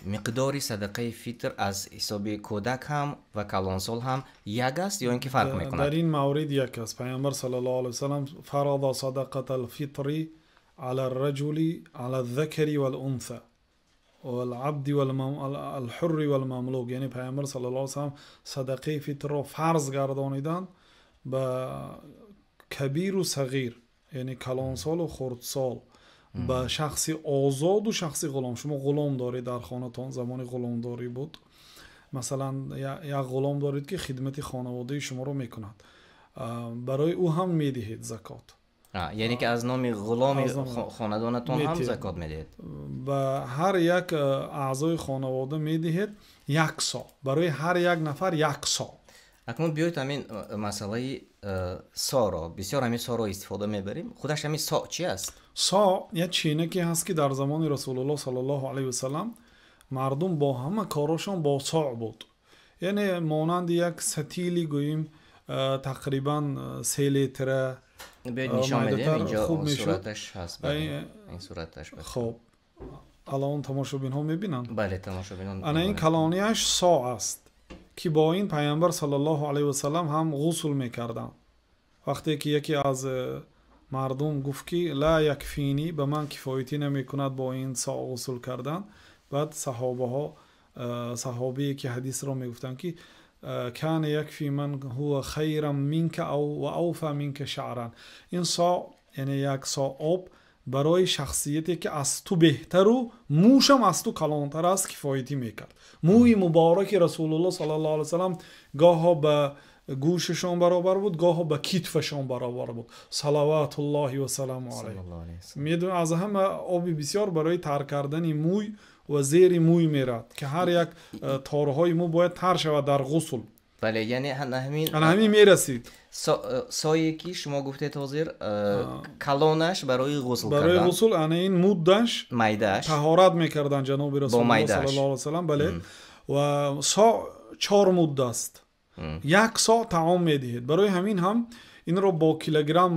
مقداری صدقه فطر از حساب کودک هم و کلانسال هم یک است یا اینکه فرق میکند؟ در این مورد یک است. پیامبر صلی الله علیه و سلم فرض صدقه الفطر على الرجل على الذكر والانثى والعبد والحر والمملوک. یعنی پیامبر صلی الله علیه و سلم صدقه فطر را فرض گردانیدند به کبیر و صغیر، یعنی کلانسال و خردسال، به شخصی آزاد و شخصی غلام. شما غلام دارید در خانه‌تان، زمان غلام داری بود، مثلا یک غلام دارید که خدمت خانواده شما رو میکند، برای او هم میدهید زکات. یعنی که از نام غلام خاندانتان هم زکات میدهید؟ به هر یک اعضای خانواده میدهید یک سا، برای هر یک نفر یک سا. اکنون بیایید همین مسئله سا را، بسیار همین سا را استفاده میبریم. خودش همین سا چی است؟ سا یک چینکی هست که در زمان رسول الله صلی الله علیه و سلم مردم با همه کاراشون با سا بود. یعنی مانند یک ستیلی گوییم تقریبا 3 لیتره. بیایید نشان میدیم اینجا صورتش هست. این صورتش بده. خب الان تماشابین ها میبینن؟ بله تماشابینان. انا این کلانیش سا است که با این پیامبر صلی الله علیه و سلم هم غسل میکردن. وقتی که یکی از مردم گفت که لا یکفینی، به من کفایتی نمیکند با این سا غسل کردن، بعد صحابی که حدیث را میگفتن که کان یکفی من هو خیرا منک او و اوفا منک شعرا. این سا یعنی یک سا آب برای شخصیتی که از تو بهتر و موشم از تو کلانتر است کفایتی میکرد. موی مبارک رسول الله صلی الله علیه و سلم گاها به گوششان برابر بود، گاها به کتفشان برابر بود. صلوات الله و سلام علیه. میدون از همه آبی بسیار برای تر کردن موی و زیر موی میرد که هر یک تارهای مو باید تر شود در غسل. بله یعنی همین میرسید. سایی که شما گفته تازیر کلانش برای غسل کردن، برای غسل این مودش میدهش طهارت میکردن جناب رسول الله صلی الله علیه و سلم. بله و سا 4 مود است. یک سا طعام میدهید. برای همین هم این رو با کیلوگرم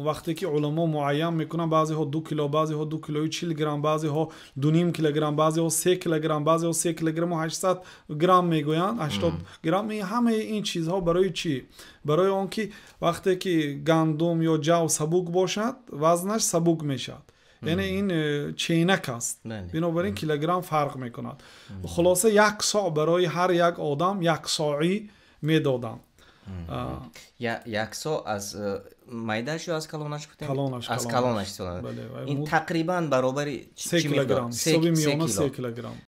وقتی که علما معین میکنن، بعضی ها 2 کیلو، بعضی ها 2 کیلویی 40 گرم، بعضی ها 2.5 کیلوگرم، بعضی ها 3 کیلوگرم، بعضی ها 3 کیلوگرم و 800 گرم میگویند، 80 گرم. همه این چیزها برای چی؟ برای آنکه وقتی که گندم یا جو سبک باشد وزنش سبک میشد. یعنی این چینک است، بنابراین کیلوگرم فرق میکند. خلاصه یک سا برای هر یک آدم یک ساعی میدادم. یک سا از میدهش یا از کلانش گفتیم؟ از کلانش. این تقریبا برابر 3 کیلوگرم. 3 کیلوگرم.